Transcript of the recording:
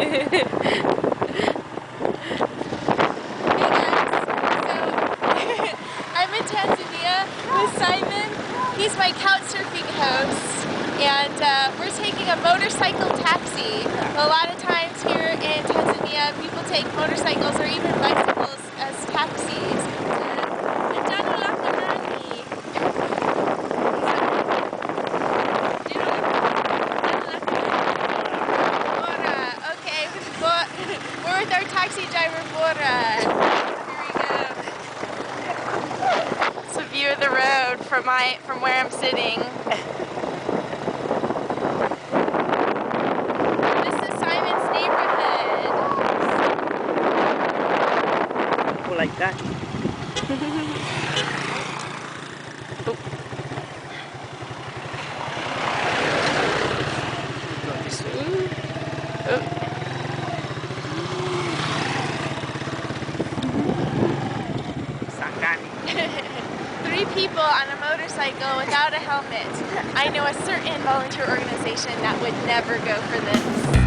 I'm in Tanzania with Simon. He's my couchsurfing host, and we're taking a motorcycle taxi. A lot of times here in Tanzania, people take motorcycles or even bicycles as taxis. Okay, we're with our taxi driver, Bora. It's a view of the road from where I'm sitting. This is Simon's neighborhood. People like that. Oh. Go this way. Oh. 3 people on a motorcycle without a helmet. I know a certain volunteer organization that would never go for this.